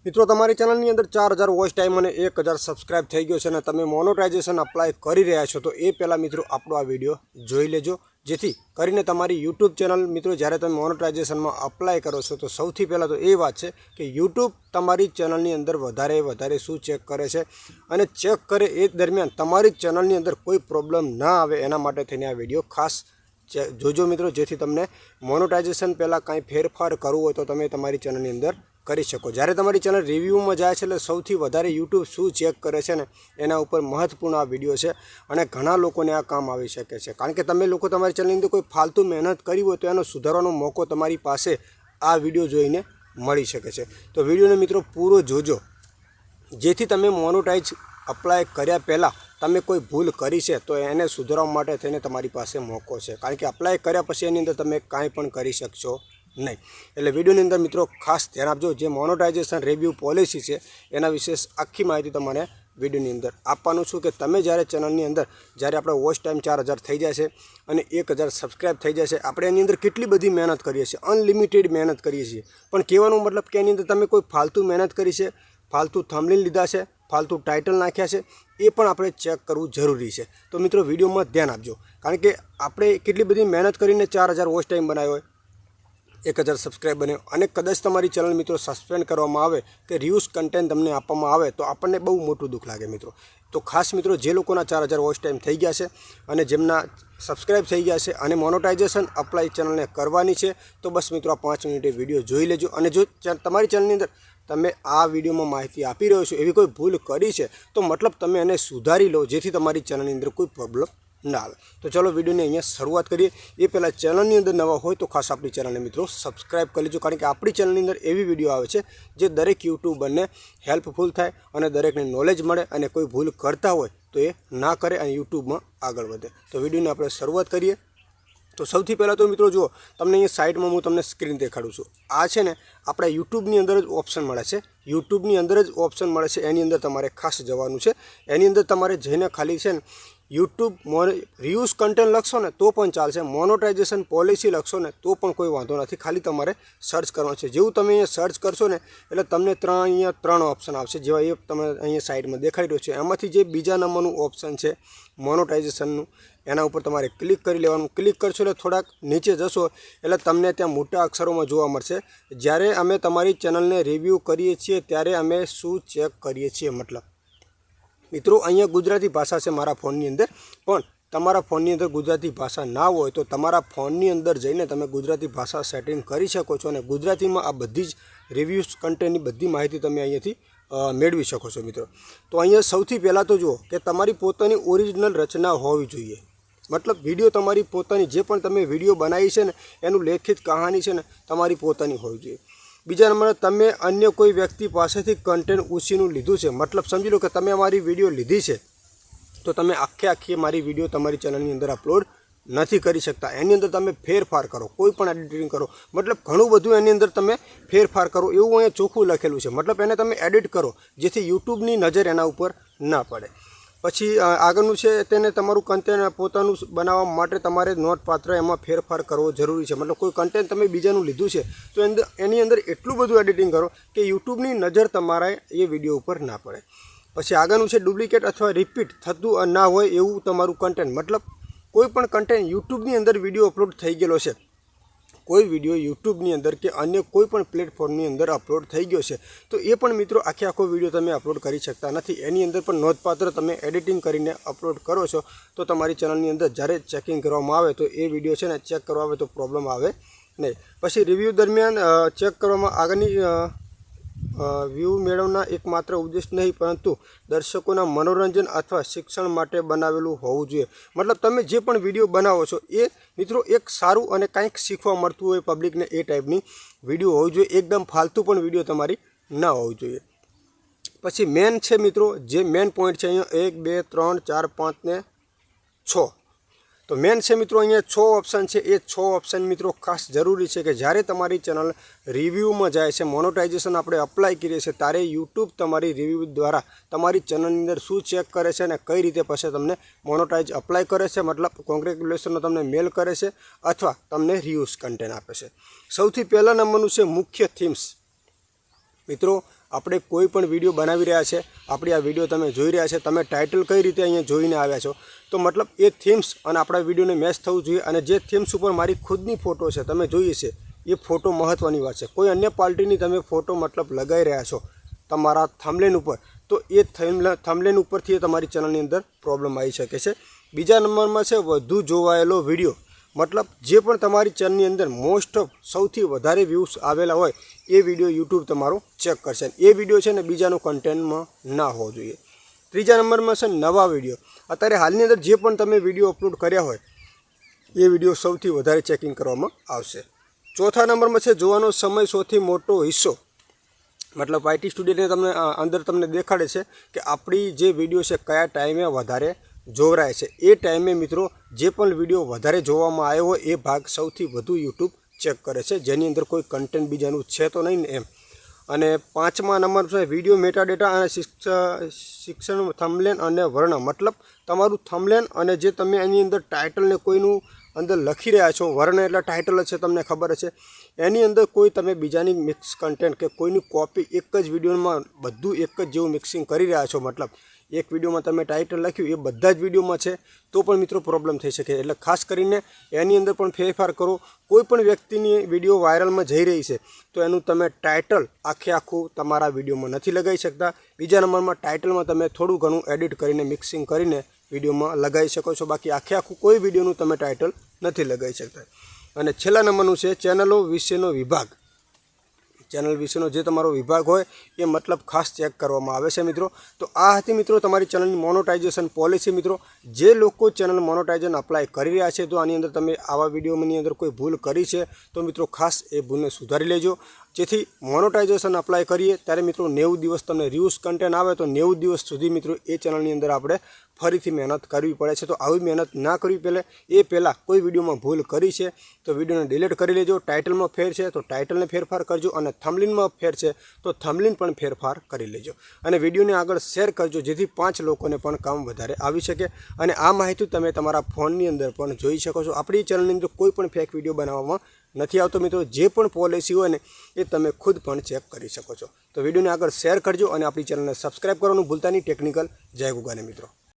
मित्रों तमारी चैनल अंदर 4000 वॉच टाइम और 1000 सब्सक्राइब थई गयो छे ने तमे मोनेटाइजेशन अप्लाय करी रह्या छो तो ए पहला मित्रों आपणो आ विडियो जोई लेजो जेथी करीने तमारी यूट्यूब चैनल मित्रों ज्यारे तमे मोनेटाइजेशन में अप्लाय करो छो तो सौथी पहला तो ए बात छे कि यूट्यूब तमारी चैनल अंदर वधारे वधारे शुं चेक करे छे अने चेक करे ए दरमियान तमारी चैनल अंदर कोई प्रॉब्लम ना आवे एना माटे थईने आ विडियो खास जोजो मित्रों जेथी तमने मोनेटाइजेशन पहला कई फेरफार करवो हो तो तमे तमारी चैनल अंदर करी शको। ज्यारे तमारी चैनल रिव्यू में जाए छे सौथी वधारे यूट्यूब शू चेक करे छे ने एना उपर महत्वपूर्ण आ विडियो छे अने घणा लोकोने आ काम आवी शके छे कारण के तमे लोको तमारी चैनल अंदर कोई फालतू मेहनत करी हो तो एनो सुधारવાનો मोको तमारी पासे आ विडियो जोईने मळी शके छे। तो विडियोने मित्रों पूरो जोजो जेथी तमे मोनेटाइज अप्लाय कर्या पहला तमे कोई भूल करी छे तो एने सुधारवा माटे थईने तमारी पासे मोको छे कारण के अप्लाय कर्या पछी एनी अंदर तमे कांई पण करी शकशो नहीं। एटले विडियोनी अंदर मित्रों खास ध्यान आपजो जे मोनेटाइजेशन रिव्यू पॉलिसी है एना विशे आखी माहिती तमने विडियोनी अंदर आपवानुं छुं कि तमे ज्यारे चैनलनी अंदर ज्यारे आपणो वॉच टाइम 4000 थई जाशे अने 1000 सब्सक्राइब थई जाशे आपणे एनी अंदर केटली बधी मेहनत करीए छीए अनलिमिटेड मेहनत करीए छीए पण कहेवानो मतलब कि एनी अंदर तमे कोई फालतू मेहनत करी छे फालतू थंबनेल लीधा छे फालतू टाइटल नाख्या छे ए पण आपणे चेक करवुं जरूरी छे। तो मित्रों विडियो में ध्यान आपजो कारण के आपणे केटली बधी मेहनत करीने 4000 वॉच टाइम बनाव्यो होय 1000 सब्सक्राइब बने और कदाच तमारी चैनल मित्रों सस्पेन्ड करवामां आवे कि रियूज कंटेंट तमने आपवामां आवे तो आपने बहु मोटुं दुख लागे मित्रों। तो खास मित्रों जे लोकोना 4000 वॉच टाइम थई गया छे अने जेमना सब्सक्राइब थई गया छे अने मोनेटाइजेशन अप्लाय चैनल ने करवानी छे तो बस मित्रों 5 मिनिटे विडियो जोई लेजो अने जो तमारी चैनल अंदर तमे आ विडियो में माहिती आपी रह्यो छो एवी कोई भूल करी छे तो मतलब तमे एने सुधारी लो जेथी तमारी चैनल अंदर कोई प्रॉब्लम ना आवे। तो चलो विडियो ने अहींया शुरुआत करिए। ये पहला चैनल अंदर नवा हो तो खास अपनी चैनल ने मित्रों सब्सक्राइब कर लीजिए कारण कि अपनी चैनल अंदर एवी विडियो आवे छे जे दरेक यूट्यूबर ने हेल्पफुल थाय अने दरेक ने नॉलेज मळे अने कोई भूल करता होय तो ये ना करे अने यूट्यूब में आगळ वधे। तो विडियो ने आपणे शुरुआत करिए। तो सौथी पहला तो मित्रों जुओ तमने अहीं साइड में हूँ तमने स्क्रीन देखाडुं छुं आ छे ने आपणे यूट्यूबनी अंदर ज ऑप्शन मळे छे यूट्यूबनी अंदर ज ऑप्शन मळे छे एनी अंदर तमारे खास जवानुं छे। एनी अंदर तमारे जईने खाली छे ने यूट्यूब रियूज कंटेंट लखशो ने तो पण चालशे मोनेटाइजेशन पॉलिसी लखशो ने तो पण कोई वांधो नथी खाली तमारे सर्च करवानुं छे। जेवुं तमे अहींया सर्च करशो ने एटले तमने त्रण ऑप्शन आवशे जेवा ए तमे अहींया साइड में देखाडी रह्यो छे एमांथी जे बीजा नंबरनुं ऑप्शन छे मोनेटाइजेशननुं एना उपर तमारे क्लिक करी लेवानुं। क्लिक करशो એટલે થોડાક નીચે જશો એટલે તમને ત્યાં મોટા અક્ષરોમાં જોવા મળશે જ્યારે અમે તમારી ચેનલને રિવ્યૂ કરીએ છીએ ત્યારે અમે શું ચેક કરીએ છીએ मतलब मित्रों अहींया गुजराती भाषा से मारा फोननी अंदर पण तमारा फोननी अंदर गुजराती भाषा ना होय तो तमारा फोननी अंदर जईने तमे गुजराती भाषा सेटिंग करी शको छो अने गुजरातीमां आ बधी ज रिव्यूज कंटेंटनी बधी माहिती तमे अहींयाथी मेळवी शको छो मित्रों। तो अहींया सौथी पहला तो जुओ कि तमारी पोतानी ओरिजिनल रचना होवी जोईए मतलब विडियो तमारी पोतानी जे पण तमे विडियो बनावी छे ने एनुं लेखित कहानी छे ने तमारी पोतानी होवी जोईए। बीजा नंबर तमे अन्य कोई व्यक्ति पासेथी कंटेंट उछीनुं लीधुं छे मतलब समझी लो कि तमे अमारी विडियो लीधी छे तो तमे आखी मारी विडियो तमारी चैनलनी अंदर अपलोड नहीं करी सकता। एनी अंदर तमे फेरफार करो कोई पण एडिटिंग करो मतलब घणुं बधुं एनी अंदर तमे फेरफार करो एवुं अहींया चोख्खुं लखेलुं छे मतलब एने तमे एडिट करो जेथी यूट्यूबनी नजर एना उपर ना पड़े। पछी आगळनुं छे तेने तमारुं कंटेंट पोतानुं बनाववा माटे तमारे नोटपात्र एमां फेरफार करवो जरूरी छे मतलब कोई कंटेंट तमे बीजानुं लीधुं छे तो एनी अंदर एटलुं बधुं एडिटिंग करो कि यूट्यूबनी नजर तमारा ए विडियो उपर ना पड़े। पछी आगळनुं छे डुप्लिकेट अथवा रिपीट थतुं ना होय एवुं तमारुं कंटेंट मतलब कोईपण कंटेंट यूट्यूबनी अंदर विडियो अपलोड थई गेलो छे कोई विडियो यूट्यूबनी अंदर के अन्य कोईपण प्लेटफॉर्मनी अंदर अपलोड थई गयो छे तो ए पण मित्रों आखो विडियो तमे अपलोड करी शकता नथी। एनी अंदर पण नोंधपात्र तमे एडिटिंग करीने अपलोड करो छो तो तमारी चैनलनी अंदर ज्यारे चेकिंग करवामां आवे तो ए विडियो छे ने चेक करवा आवे तो प्रॉब्लम आवे नहीं। पछी रिव्यू दरमियान चेक करवामां आगळनी व्यू मेळवना एकमात्र उद्देश्य नहीं परंतु दर्शकोना मनोरंजन अथवा शिक्षण माटे बनावेलुं होवुं जोईए मतलब तमे जे पण विडियो बनावो छो ए मित्रों एक सारूं अने कंईक शीखवा मळतुं होय पब्लिकने ए टाइपनी विडियो होवी जोईए एकदम फालतू पण विडियो तमारी ना होवी जोईए। पछी मेन छे मित्रों जे मेन पॉइंट छे अहींया 1 2 3 4 5 ने 6 तो मेन छे मित्रों अहींया 6 ऑप्शन छे ए 6 ऑप्शन मित्रों खास जरूरी छे कि ज्यारे तमारी चैनल रिव्यू में जाए छे मोनेटाइजेशन आपणे अप्लाय करीए छे त्यारे यूट्यूब तमारी रिव्यू द्वारा तमारी चैनलनी अंदर शुं चेक करे छे अने कई रीते पछी तमने मोनेटाइज अप्लाय करे छे मतलब कोंग्रेच्युलेशननो तमने मेल करे छे अथवा तमने रिव्यूज कंटेंट आपे छे। सौथी पहला नंबरनुं छे मुख्य थीम्स मित्रों આપણે કોઈ પણ વિડીયો બનાવી રહ્યા છે, આપણી આ વિડીયો તમે જોઈ રહ્યા છે, તમે ટાઇટલ કઈ રીતે અહીંયા જોઈને આવ્યા છો, તો મતલબ એ થીમ્સ અને આપણા વિડીયોને મેચ થવું જોઈએ. અને જે થીમ્સ ઉપર મારી ખુદની ફોટો છે તમે જોઈએ છે એ ફોટો મહત્ત્વની વાત છે. કોઈ અન્ય પાર્ટીની તમે ફોટો મતલબ લગાવી રહ્યા છો તમારા થંબનેલ ઉપર, તો એ થંબનેલ ઉપરથી તમારી ચેનલની અંદર પ્રોબ્લેમ આવી શકે છે. બીજા નંબરમાં છે વધુ જોવાયેલો વિડીયો, મતલબ જે પણ તમારી ચેનલની અંદર મોસ્ટ ઓફ સૌથી વધારે વ્યૂઝ આવેલા હોય એ વિડીયો યુટ્યુબ તમારો ચેક કરશે. એ વિડીયો છે ને બીજાનું કન્ટેન્ટમાં ના હોવો જોઈએ. ત્રીજા નંબરમાં છે નવા વિડીયો. અત્યારે હાલની અંદર જે પણ તમે વિડીયો અપલોડ કર્યા હોય એ વિડીયો સૌથી વધારે ચેકિંગ કરવામાં આવશે. ચોથા નંબરમાં છે જોવાનો સમય સૌથી મોટો હિસ્સો, મતલબ આઈટી સ્ટુડિયોને તમને દેખાડે છે કે આપણી જે વિડીયો છે કયા ટાઈમે વધારે જોવરાય છે. એ ટાઈમે મિત્રો જે પણ વિડીયો વધારે જોવામાં આવ્યો હોય એ ભાગ સૌથી વધુ યુટ્યુબ ચેક કરે છે, જેની અંદર કોઈ કન્ટેન્ટ બીજાનું છે તો નહીં ને એમ. અને પાંચમા નંબર છે વિડીયો મેટાડેટા અને શિક્ષણ થંબનેલ અને વર્ણ, મતલબ તમારું થંબનેલ અને જે તમે એની અંદર ટાઇટલને કોઈનું અંદર લખી રહ્યા છો, વર્ણ એટલે ટાઇટલ છે, તમને ખબર છે, એની અંદર કોઈ તમે બીજાની મિક્સ કન્ટેન્ટ કે કોઈની કોપી એક જ વિડીયોમાં બધું એક જ જેવું મિક્સિંગ કરી રહ્યા છો, મતલબ એક વિડીયોમાં તમે ટાઇટલ લખ્યું એ બધા જ વિડીયોમાં છે તો પણ મિત્રો પ્રોબ્લેમ થઈ શકે. એટલે ખાસ કરીને એની અંદર પણ ફેરફાર કરો. કોઈ પણ વ્યક્તિની વિડીયો વાયરલમાં જઈ રહી છે તો એનું તમે ટાઇટલ આખું તમારા વિડીયોમાં નથી લગાવી શકતા. બીજા નંબરમાં ટાઇટલમાં તમે થોડું ઘણું એડિટ કરીને મિક્સિંગ કરીને વિડીયોમાં લગાવી શકો છો, બાકી આખું કોઈ વિડીયોનું તમે ટાઇટલ નથી લગાવી શકતા. અને છેલ્લા નંબરનું છે ચેનલો વિશેનો વિભાગ. ચેનલ વિશેનો જે તમારો વિભાગ હોય એ મતલબ ખાસ ચેક કરવામાં આવે છે મિત્રો. તો આ હતી મિત્રો તમારી ચેનલની મોનોટાઇઝેશન પોલિસી. મિત્રો જે લોકો ચેનલ મોનોટાઇઝેશન અપ્લાય કરી રહ્યા છે તો આની અંદર તમે આવા વિડીયોની અંદર કોઈ ભૂલ કરી છે તો મિત્રો ખાસ એ ભૂલને સુધારી લેજો, જેથી મોનોટાઇઝેશન અપ્લાય કરીએ ત્યારે મિત્રો 90 દિવસ તમને રિવ્યુઝ કન્ટેન્ટ આવે તો 90 દિવસ સુધી મિત્રો એ ચેનલની અંદર આપણે ફરીથી મહેનત કરવી પડે છે. તો આવી મહેનત ના કરવી પહેલાં કોઈ વિડીયોમાં ભૂલ કરી છે તો વિડીયોને ડિલીટ કરી લેજો. ટાઇટલમાં ફેર છે તો ટાઇટલને ફેરફાર કરજો, અને થંબનેલમાં ફેર છે તો થંબનેલ પણ ફેરફાર કરી લેજો, અને વિડીયોને આગળ શેર કરજો, જેથી 5 લોકોને પણ કામ વધારે આવી શકે. અને આ માહિતી તમે તમારા ફોનની અંદર પણ જોઈ શકો છો. આપણી ચેનલની અંદર કોઈ પણ ફેક વિડીયો બનાવવામાં નથી આવતો મિત્રો. જે પણ પોલિસી હોય ને એ તમે ખુદ પણ ચેક કરી શકો છો. તો વિડીયોને આગળ શેર કરજો અને આપણી ચેનલને સબસ્ક્રાઈબ કરવાનું ભૂલતા નહીં. ટેકનિકલ જય ગુગાને મિત્રો.